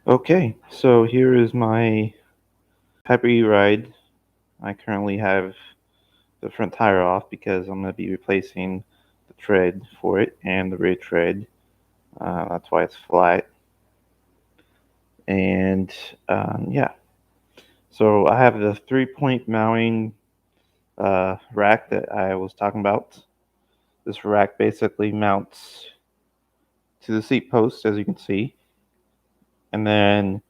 Okay, so here is my Hyper ride. I currently have the front tire off because I'm going to be replacing the tread for it and the rear tread. That's why it's flat. And yeah, so I have the 3-point mounting rack that I was talking about. This rack basically mounts to the seat post, as you can see, and then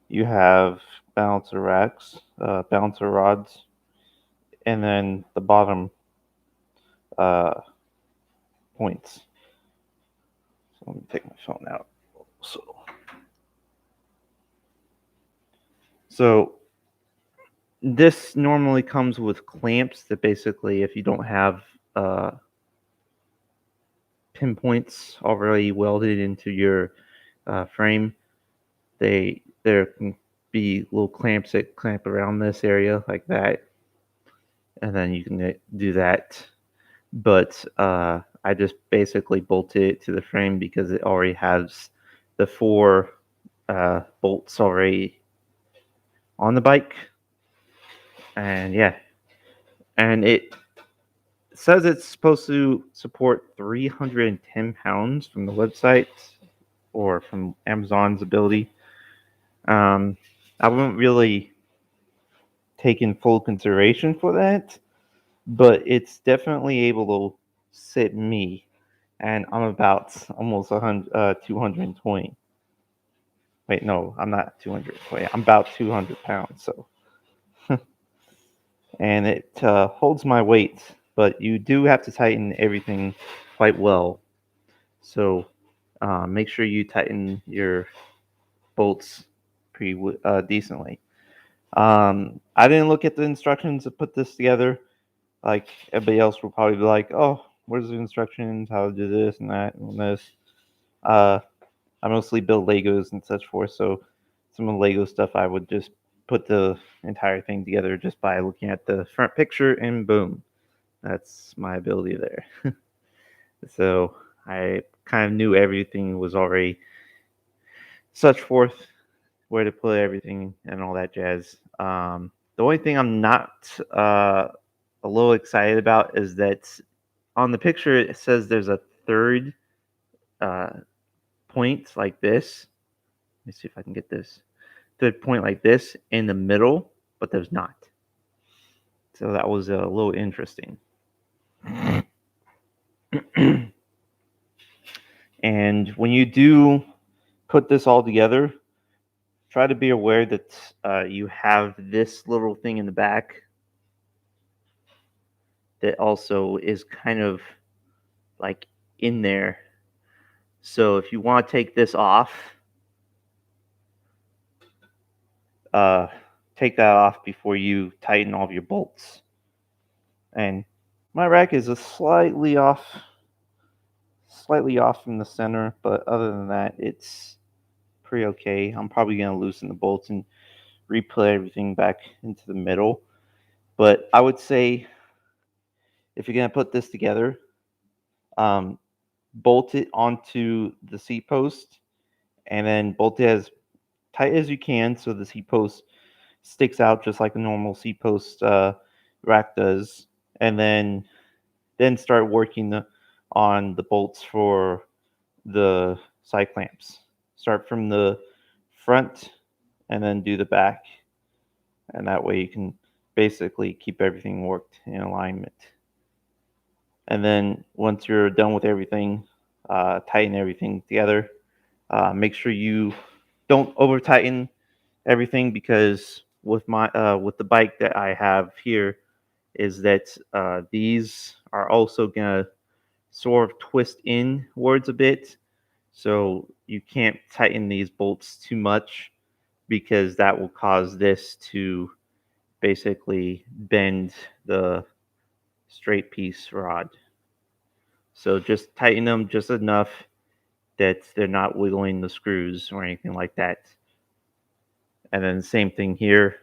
you have balancer rods, and then the bottom uh, points. So let me take my phone out. So this normally comes with clamps that basically, if you don't have uh, pinpoints already welded into your frame, there can be little clamps that clamp around this area like that, and then you can do that. But I just basically bolted it to the frame because it already has the four bolts already on the bike, and yeah, and it says it's supposed to support 310 pounds from the website or from Amazon's ability. Um, I wouldn't really take in full consideration for that, but it's definitely able to sit me, and I'm about almost 220. Wait, no, I'm not 220. I'm about 200 pounds. So, and it holds my weight, but you do have to tighten everything quite well. So, make sure you tighten your bolts pretty decently. I didn't look at the instructions to put this together. Like everybody else will probably be like, "Oh, where's the instructions? How to do this and that and this." Uh, I mostly build Legos and such forth, so some of the Lego stuff I would just put the entire thing together just by looking at the front picture and boom, that's my ability there. So I kind of knew everything was already such forth, where to put everything and all that jazz. The only thing I'm not a little excited about is that on the picture it says there's a third uh, point like this. Let me see if I can get this third point like this in the middle, but there's not. So that was a little interesting. And when you do put this all together, try to be aware that you have this little thing in the back that also is kind of like in there. So if you want to take this off, uh, take that off before you tighten all of your bolts. And my rack is a slightly off from the center, but other than that, it's pretty okay. I'm probably gonna loosen the bolts and re-put everything back into the middle. But I would say if you're gonna put this together, um, bolt it onto the seat post, and then bolt it as tight as you can so the seat post sticks out just like a normal seat post rack does, and then start working on the bolts for the side clamps. Start from the front and then do the back, and that way you can basically keep everything worked in alignment. And then once you're done with everything, tighten everything together. Make sure you don't over tighten everything because with the bike that I have here is that these are also gonna sort of twist inwards a bit, so you can't tighten these bolts too much because that will cause this to basically bend the straight piece rod. So just tighten them just enough that they're not wiggling the screws or anything like that. And then the same thing here.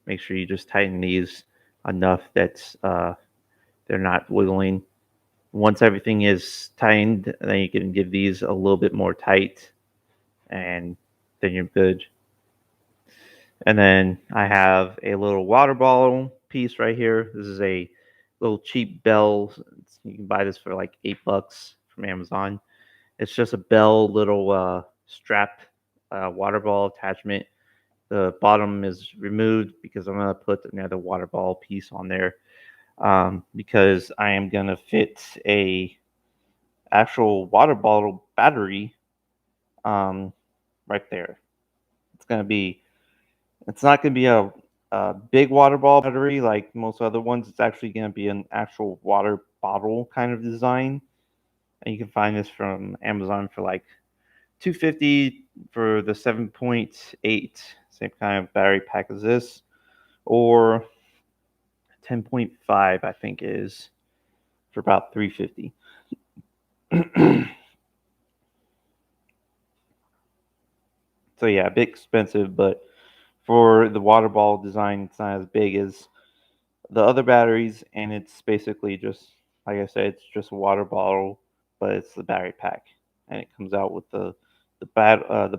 Make sure you just tighten these enough that they're not wiggling. Once everything is tightened, then you can give these a little bit more tight, and then you're good. And then I have a little water bottle piece right here. This is a little cheap bell. You can buy this for like $8 from Amazon. It's just a bell little strap water ball attachment. The bottom is removed because I'm gonna put another water ball piece on there because I am gonna fit a actual water bottle battery right there. It's gonna be It's not going to be a big water ball battery like most other ones. It's actually going to be an actual water bottle kind of design. And you can find this from Amazon for like 250 for the 7.8, same kind of battery pack as this, or 10.5 I think is for about 350. So yeah, a bit expensive, but for the water ball design, it's not as big as the other batteries, and it's basically just like I said, it's just a water bottle, but it's the battery pack, and it comes out with the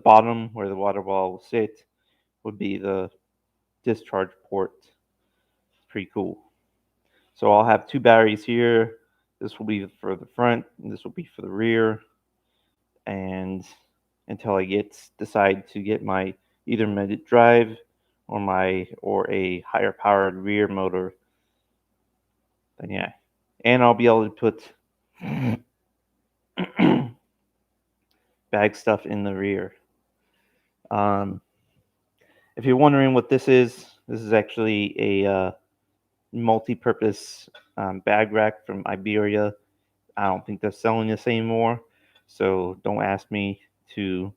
bottom where the water bottle will sit would be the discharge port. It's pretty cool. So I'll have two batteries here. This will be for the front, and this will be for the rear, and until I decide to get my either mid drive or a higher powered rear motor, then yeah, and I'll be able to put bag stuff in the rear. Um, if you're wondering what this is actually a multi-purpose bag rack from Iberia. I don't think they're selling this anymore, so don't ask me to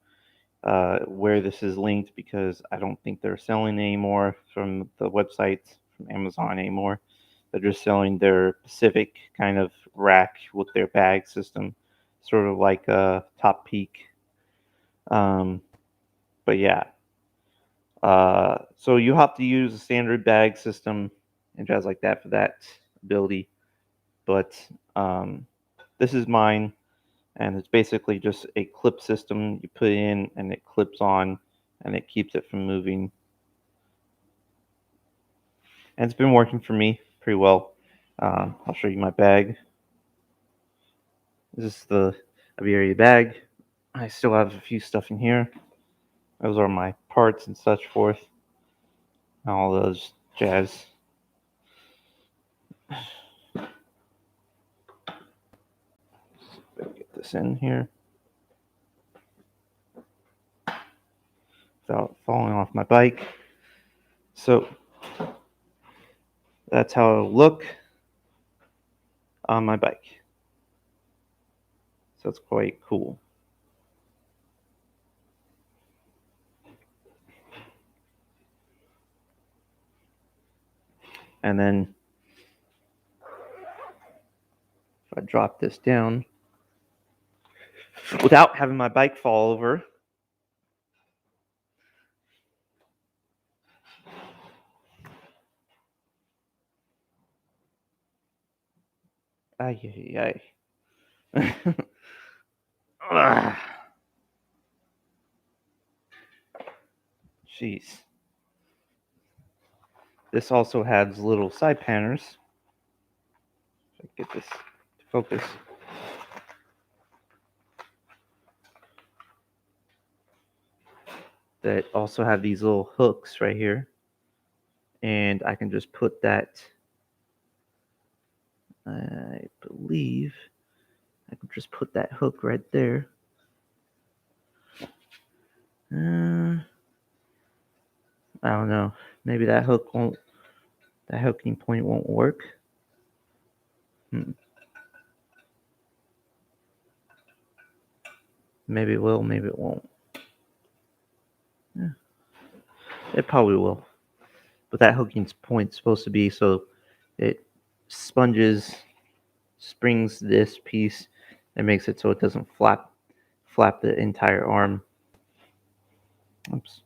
where this is linked because I don't think they're selling anymore from the website from Amazon anymore. They're just selling their Pacific kind of rack with their bag system, sort of like a Top Peak. Um, but yeah, so you have to use a standard bag system and jazz like that for that ability. But this is mine, and it's basically just a clip system you put in, and it clips on, and it keeps it from moving. And it's been working for me pretty well. I'll show you my bag. This is the Iberia bag. I still have a few stuff in here. Those are my parts and such forth. All those jazz. Get this in here without falling off my bike. So that's how it'll look on my bike. So it's quite cool. And then if I drop this down without having my bike fall over, ay, ay, ay. Jeez. This also has little side panners. If I get this to focus. That also have these little hooks right here. And I can just put that, I believe, I can just put that hook right there. I don't know. Maybe that hooking point won't work. Maybe it will, maybe it won't. Yeah. It probably will. But that hooking point's supposed to be so it springs this piece and makes it so it doesn't flap the entire arm. Oops.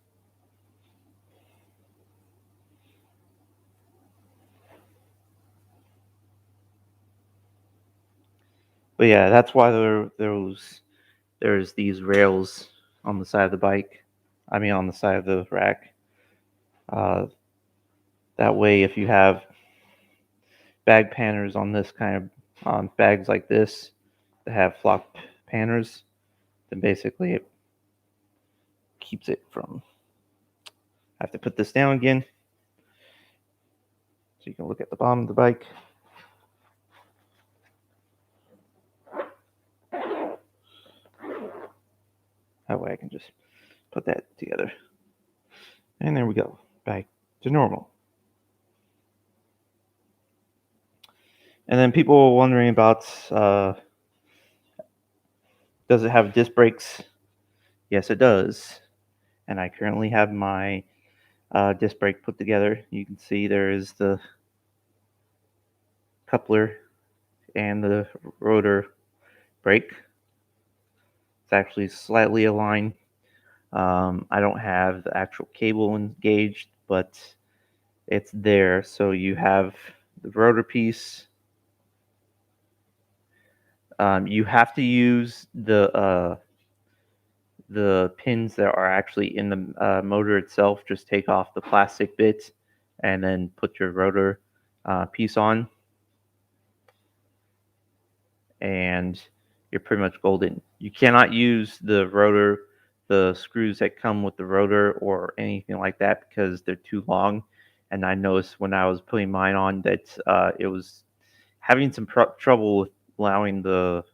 But yeah, that's why there's these rails on the side of the bike. I mean, on the side of the rack. That way, if you have bag panners on this kind of bags like this that have flop panners, then basically it keeps it from. I have to put this down again so you can look at the bottom of the bike. That way I can just put that together. And there we go, back to normal. And then people were wondering about, does it have disc brakes? Yes, it does. And I currently have my disc brake put together. You can see there is the coupler and the rotor brake. It's actually slightly aligned. I don't have the actual cable engaged, but it's there. So you have the rotor piece. You have to use the pins that are actually in the motor itself. Just take off the plastic bits and then put your rotor piece on, and you're pretty much golden. You cannot use the screws that come with the rotor or anything like that because they're too long. And I noticed when I was putting mine on that it was having some trouble with allowing the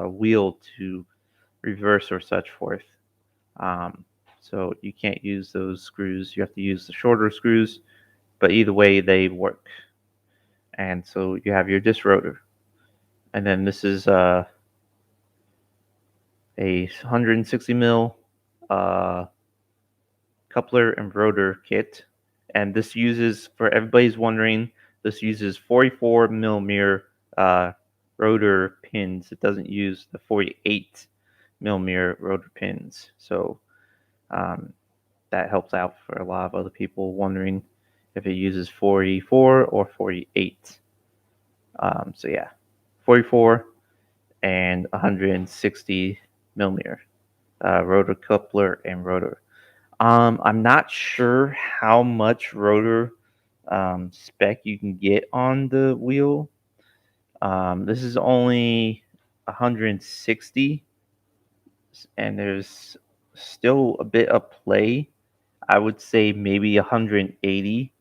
wheel to reverse or such forth. Um, so you can't use those screws. You have to use the shorter screws, but either way, they work. And so you have your disc rotor. And then this is a 160 mil uh, coupler and rotor kit. And this uses, for everybody's wondering, this uses 44 millimeter rotor pins. It doesn't use the 48 millimeter rotor pins. So um, that helps out for a lot of other people wondering if it uses 44 or 48. So yeah, 44 and 160 millimeter rotor coupler and rotor. I'm not sure how much rotor spec you can get on the wheel. This is only 160, and there's still a bit of play. I would say maybe 180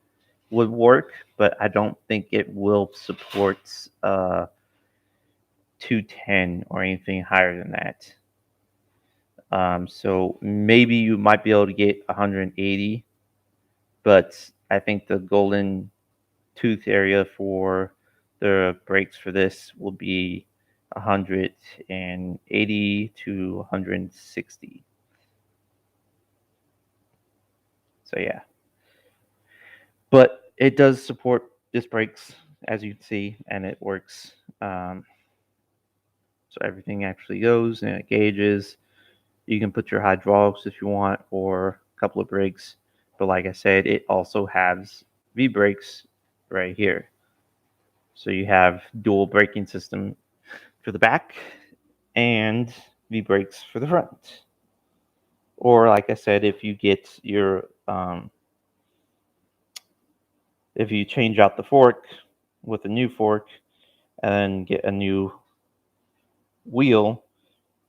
would work, but I don't think it will support 210 or anything higher than that. So maybe you might be able to get 180, but I think the golden tooth area for the brakes for this will be 180 to 160. So yeah, but it does support disc brakes, as you can see, and it works. So everything actually goes and it gauges. You can put your hydraulics if you want, or a couple of brakes. But like I said, it also has V brakes right here. So you have dual braking system for the back and V brakes for the front. Or like I said, if you get your if you change out the fork with a new fork and get a new wheel,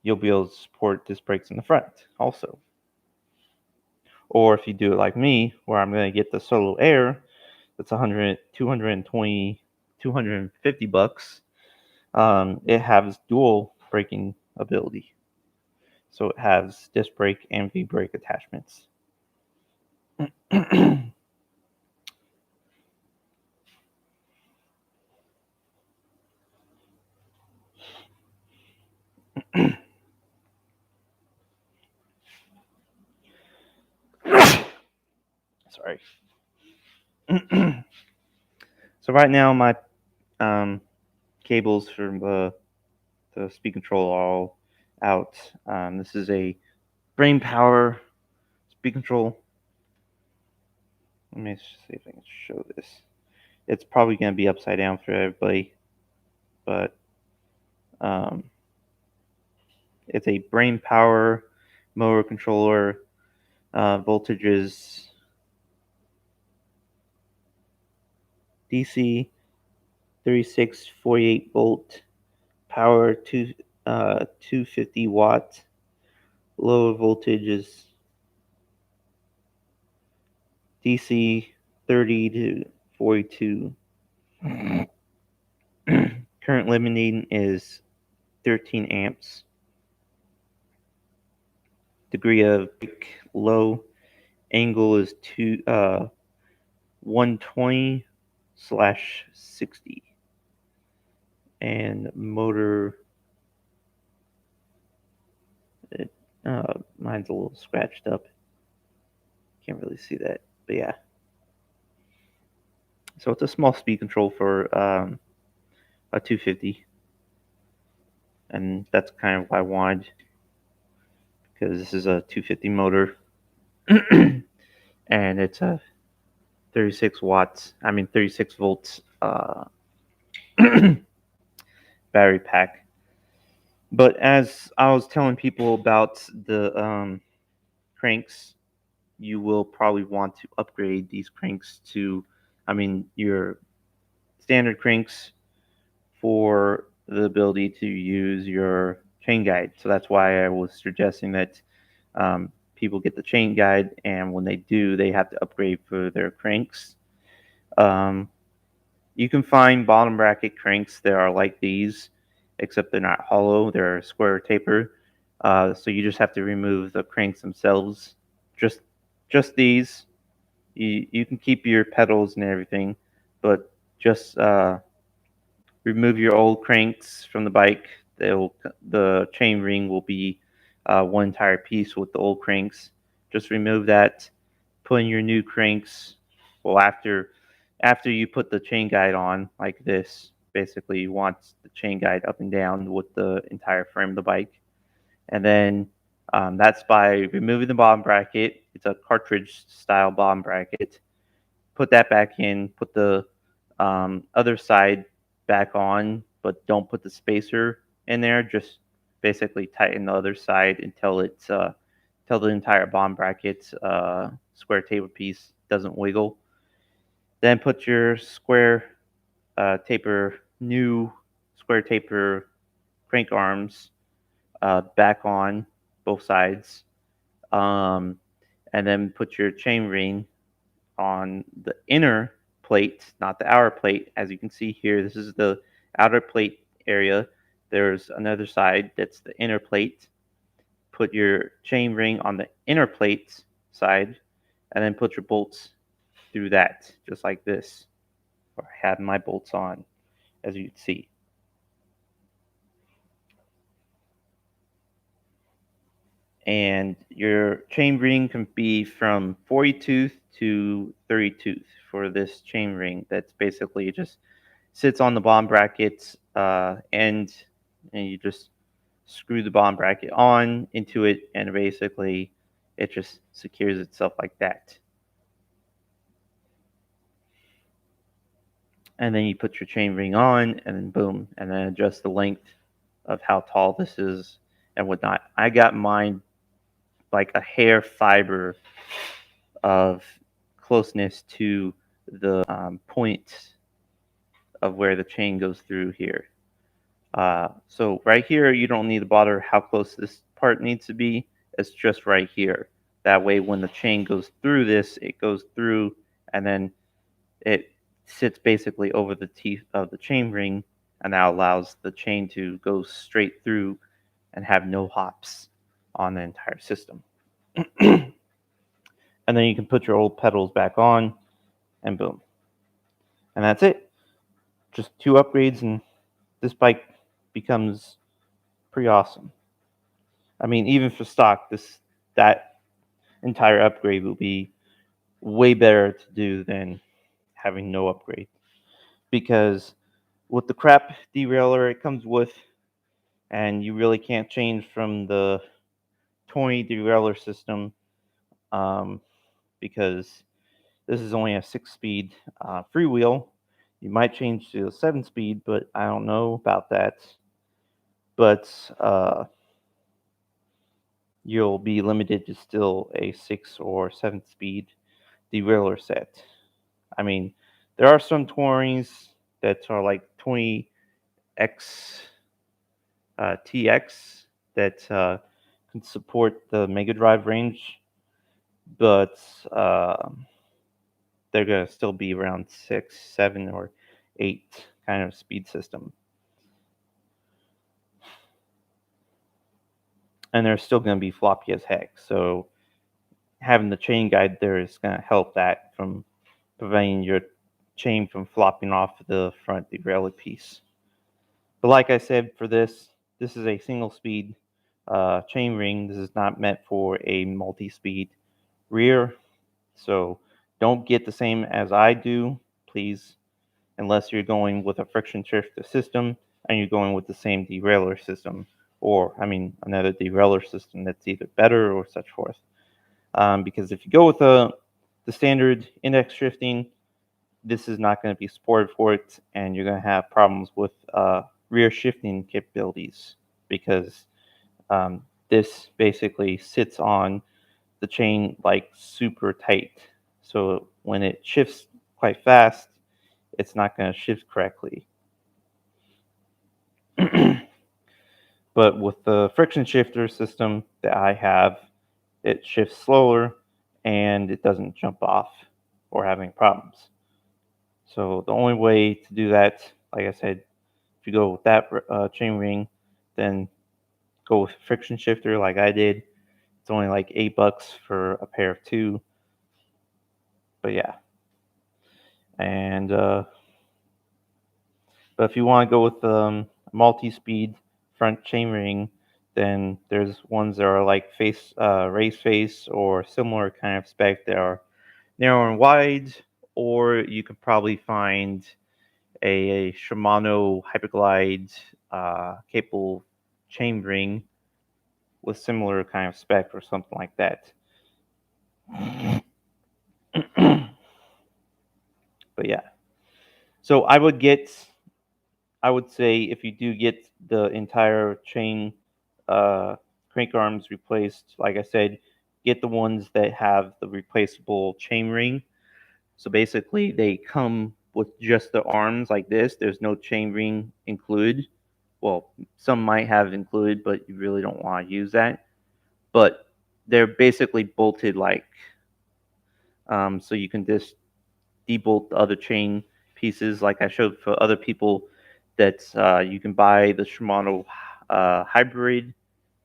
you'll be able to support disc brakes in the front also. Or if you do it like me, where I'm going to get the Solo Air, that's 100, 220, 250 bucks. It has dual braking ability. So it has disc brake and V brake attachments. Sorry. So right now my cables from the speed control are all out. This is a brain power speed control. Let me see if I can show this. It's probably going to be upside down for everybody, but it's a brain power motor controller Voltage is DC 3648 volt, power 250 watt. Low voltage is DC 30 to 42. Current limiting is 13 amps. Degree of break low. Angle is 120/60. And motor, it, mine's a little scratched up. Can't really see that, but yeah. So it's a small speed control for a 250, and that's kind of what I wanted because this is a 250 motor, and it's a 36 volts battery pack. But as I was telling people about the cranks, you will probably want to upgrade these cranks to, your standard cranks for the ability to use your chain guide. So that's why I was suggesting that people get the chain guide, and when they do, they have to upgrade for their cranks. Um, you can find bottom bracket cranks that are like these, except they're not hollow, they're square taper. So you just have to remove the cranks themselves. Just just these. You can keep your pedals and everything, but just remove your old cranks from the bike. The chain ring will be one entire piece with the old cranks. Just remove that. Put in your new cranks. Well, after you put the chain guide on like this, basically you want the chain guide up and down with the entire frame of the bike, and then that's by removing the bottom bracket. It's a cartridge style bottom bracket. Put that back in. Put the other side back on, but don't put the spacer in there. Just basically tighten the other side until the entire bottom bracket square taper piece doesn't wiggle. Then put your new square taper crank arms back on both sides, um, and then put your chain ring on the inner plate, not the outer plate. As you can see here, this is the outer plate area. There's another side that's the inner plate. Put your chain ring on the inner plate side, and then put your bolts through that, just like this. Where I have my bolts on, as you can see. And your chain ring can be from 40 tooth to 30 tooth for this chain ring. That's basically just sits on the bottom bracket end, and you just screw the bottom bracket on into it, and basically it just secures itself like that. And then you put your chain ring on, and then boom, and then adjust the length of how tall this is and whatnot. I got mine like a hair fiber of closeness to the point of where the chain goes through here. So right here, you don't need to bother how close this part needs to be. It's just right here. That way, when the chain goes through this, it goes through, and then it sits basically over the teeth of the chain ring, and that allows the chain to go straight through and have no hops on the entire system. And then you can put your old pedals back on, and boom. And that's it. Just two upgrades, and this bike becomes pretty awesome. I mean, even for stock, that entire upgrade will be way better to do than having no upgrade. Because with the crap derailleur it comes with, and you really can't change from the 20 derailleur system, um, because this is only a 6-speed freewheel. You might change to a 7-speed, but I don't know about that. But you'll be limited to still a 6 or 7 speed derailleur set. I mean, there are some tourings that are like 20X TX that can support the Mega Drive range, but they're going to still be around 6, 7, or 8 kind of speed system. And they're still going to be floppy as heck. So having the chain guide there is going to help that from preventing your chain from flopping off the front derailleur piece. But like I said, for this is a single speed chain ring. This is not meant for a multi-speed rear. So don't get the same as I do, please, unless you're going with a friction shifter system and you're going with the same derailleur system, or I mean another derailleur system that's either better or such forth. Because if you go with the standard index shifting, this is not going to be supported for it, and you're going to have problems with rear shifting capabilities because this basically sits on the chain like super tight. So when it shifts quite fast, it's not going to shift correctly. But with the friction shifter system that I have, it shifts slower and it doesn't jump off or have any problems. So the only way to do that, like I said, if you go with that chain ring, then go with friction shifter like I did. It's only like $8 for a pair of two. But yeah, and but if you want to go with multi-speed front chain ring, then there's ones that are like race face or similar kind of spec that are narrow and wide, or you could probably find a Shimano Hyperglide capable chain ring with similar kind of spec or something like that. But yeah, so I would say if you do get the entire chain crank arms replaced, like I said, get the ones that have the replaceable chain ring. So basically, they come with just the arms like this. There's no chain ring included. Well, some might have included, but you really don't want to use that. But they're basically bolted like, so you can just debolt the other chain pieces, like I showed for other people. That you can buy the Shimano hybrid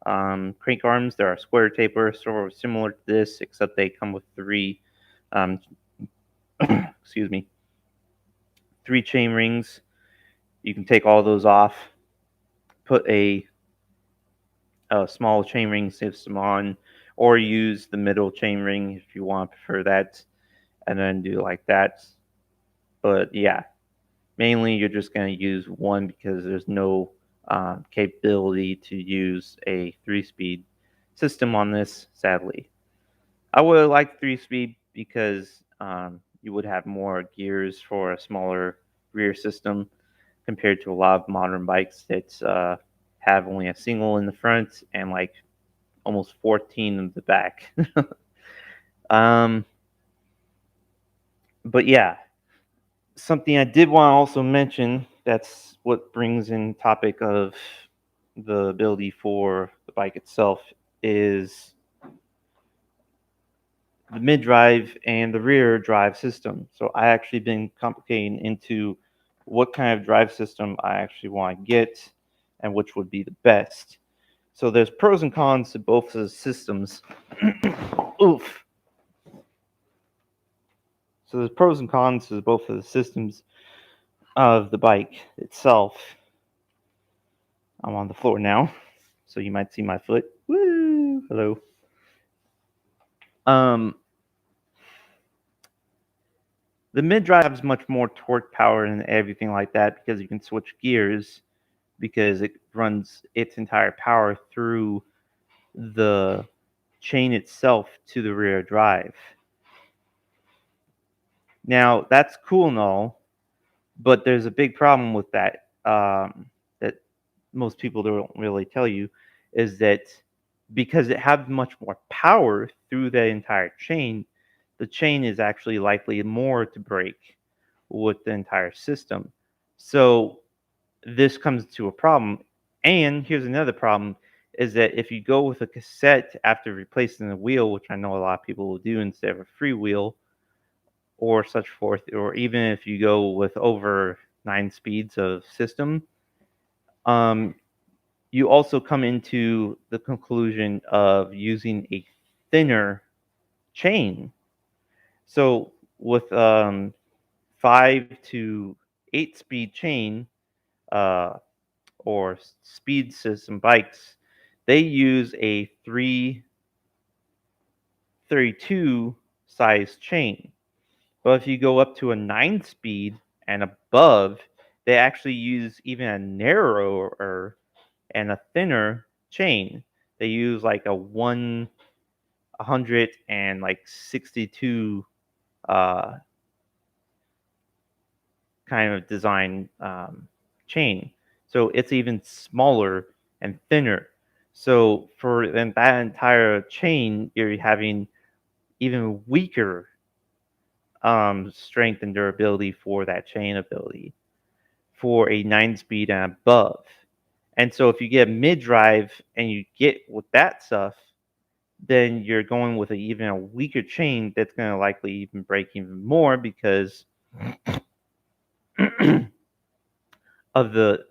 crank arms. There are square taper, sort of similar to this, except they come with three, um, excuse me, 3 chain rings. You can take all those off, put a small chain ring system on, or use the middle chain ring if you want to prefer that, and then do like that. But yeah, mainly you're just going to use one because there's no capability to use a 3-speed system on this, sadly. I would have liked 3-speed because you would have more gears for a smaller rear system compared to a lot of modern bikes that have only a single in the front and like almost 14 in the back. um, but yeah, something I did want to also mention, that's what brings in topic of the ability for the bike itself, is the mid drive and the rear drive system. So I actually been complicating into what kind of drive system I actually want to get and which would be the best. So there's pros and cons to both of the systems. Oof. So there's pros and cons to both of the systems of the bike itself. I'm on the floor now, so you might see my foot. Woo! Hello. Um, the mid drive is much more torque power and everything like that because you can switch gears because it runs its entire power through the chain itself to the rear drive. Now that's cool and all, but there's a big problem with that that most people don't really tell you is that because it has much more power through the entire chain. The chain is actually likely more to break with the entire system. So this comes to a problem. And here's another problem is that if you go with a cassette after replacing the wheel, which I know a lot of people will do instead of a free wheel or such forth, or even if you go with over 9 speeds of system, um, you also come into the conclusion of using a thinner chain. So with 5 to 8 speed chain, uh, or speed system bikes, they use a 332 size chain. But if you go up to a 9 speed and above, they actually use even a narrower and a thinner chain. They use like a 162 uh, kind of design chain. So it's even smaller and thinner. So for then that entire chain, you're having even weaker strength and durability for that chain ability for a 9 speed and above. And so if you get mid drive and you get with that stuff, then you're going with even a weaker chain that's going to likely even break even more because of the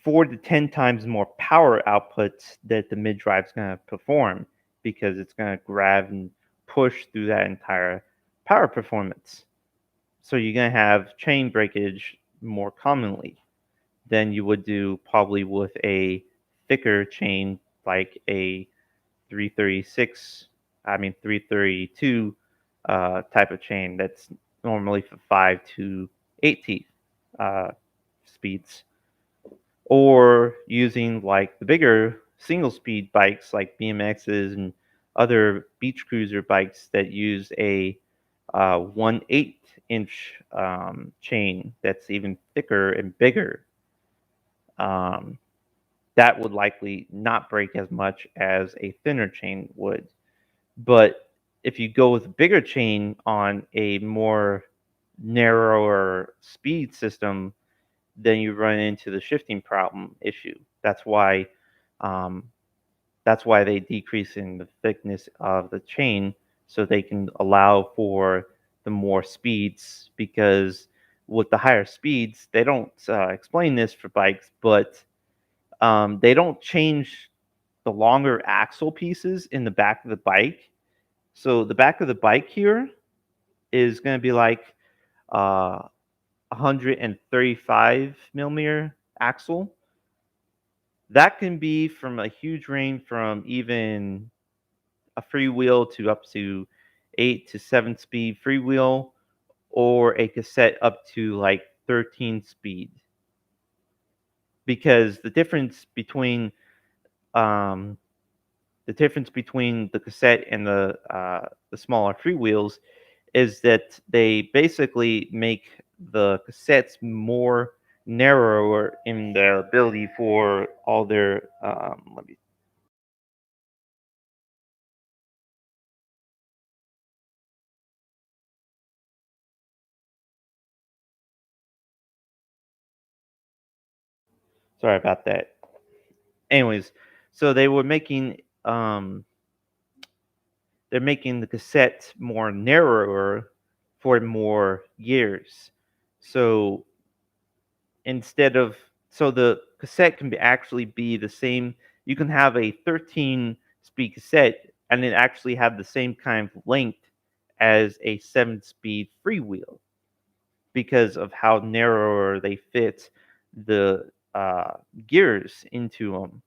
4 to 10 times more power outputs that the mid drive is going to perform because it's going to grab and push through that entire power performance. So you're going to have chain breakage more commonly than you would do probably with a thicker chain like a 336, I mean 332 type of chain that's normally for 5 to 8 teeth speeds, or using like the bigger single speed bikes like BMXs and other beach cruiser bikes that use a 1/8 inch chain that's even thicker and bigger. Um, that would likely not break as much as a thinner chain would. But if you go with a bigger chain on a more narrower speed system, then you run into the shifting problem issue. Um, that's why they decrease in the thickness of the chain so they can allow for the more speeds. Because with the higher speeds, they don't explain this for bikes, but they don't change the longer axle pieces in the back of the bike. So the back of the bike here is going to be like uh, 135 millimeter axle. That can be from a huge range from even a freewheel to up to 8 to 7 speed freewheel, or a cassette up to like 13 speed. Because um, the difference between the cassette and the smaller freewheels is that they basically make the cassettes more narrower in their ability for all their let me sorry about that. Anyways, so um they're making the cassette more narrower for more gears. So instead of so the cassette can actually be the same. You can have a 13 speed cassette and it actually have the same kind of length as a 7 speed freewheel because of how narrower they fit the gears into them.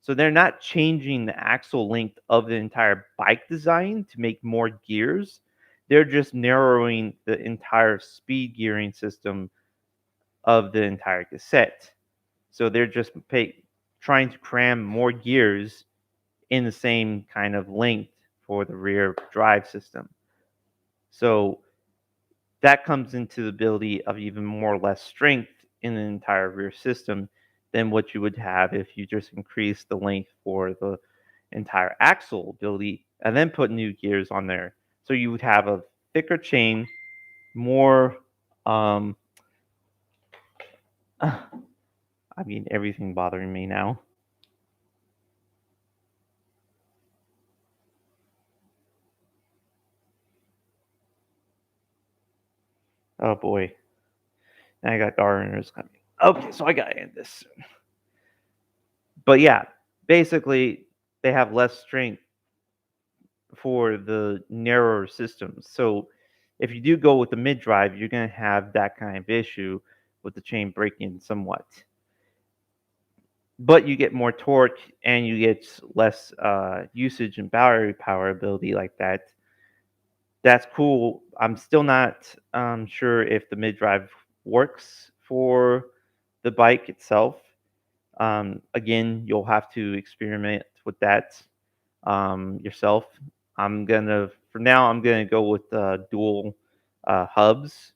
So they're not changing the axle length of the entire bike design to make more gears. They're just narrowing the entire speed gearing system of the entire cassette. So they're just trying to cram more gears in the same kind of length for the rear drive system. So that comes into the ability of even more or less strength in the entire rear system than what you would have if you just increase the length for the entire axle ability and then put new gears on there. So you would have a thicker chain, more um I mean everything bothering me now. Oh boy. Now I got gardeners coming. Okay, so I gotta end this soon. But yeah, basically they have less strength for the narrower systems. So if you do go with the mid drive, you're gonna have that kind of issue with the chain breaking somewhat. But you get more torque and you get less usage and battery power ability like that. That's cool. I'm still not sure if the mid drive works for the bike itself. Again, you'll have to experiment with that yourself. For now, I'm gonna go with dual hubs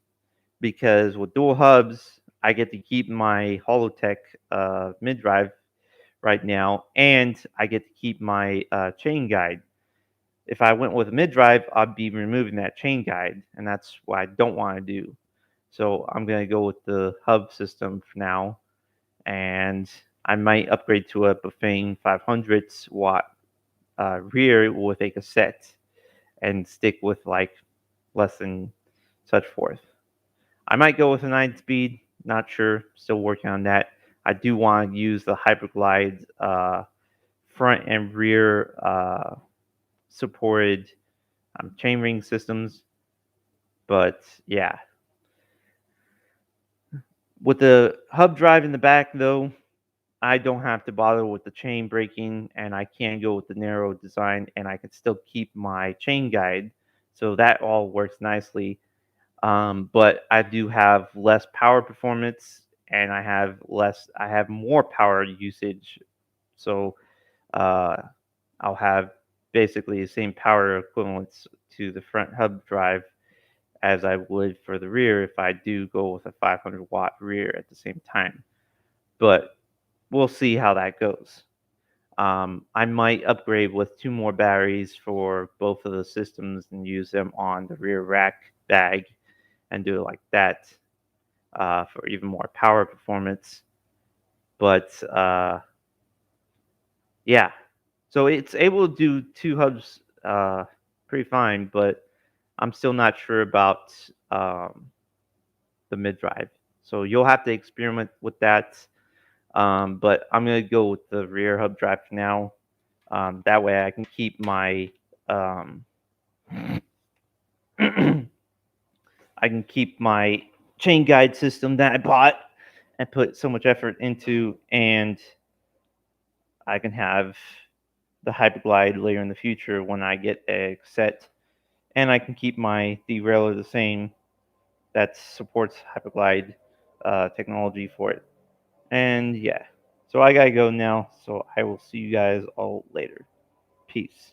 because with dual hubs, I get to keep my Holotech mid drive right now, and I get to keep my chain guide. If I went with a mid drive, I'd be removing that chain guide, and that's what I don't want to do. So I'm gonna go with the hub system for now, and I might upgrade to a Bafang 500 watt rear with a cassette and stick with like less than such forth. I might go with a 9 speed, not sure, still working on that. I do want to use the Hyperglide front and rear supported chainring systems. But yeah, with the hub drive in the back though, I don't have to bother with the chain braking, and I can go with the narrow design, and I can still keep my chain guide. So that all works nicely. But I do have less power performance, and I have more power usage. So uh, I'll have basically the same power equivalents to the front hub drive as I would for the rear if I do go with a 500-watt rear at the same time. But we'll see how that goes. I might upgrade with two more batteries for both of the systems and use them on the rear rack bag and do it like that for even more power performance. But yeah, so it's able to do two hubs pretty fine, but I'm still not sure about the mid drive. So you'll have to experiment with that. But I'm gonna go with the rear hub drive for now. That way I can keep my um, I can keep my chain guide system that I bought and put so much effort into, and I can have the Hyperglide later in the future when I get a set, and I can keep my derailleur the same that supports Hyperglide technology for it. And yeah, so I gotta go now. So I will see you guys all later. Peace.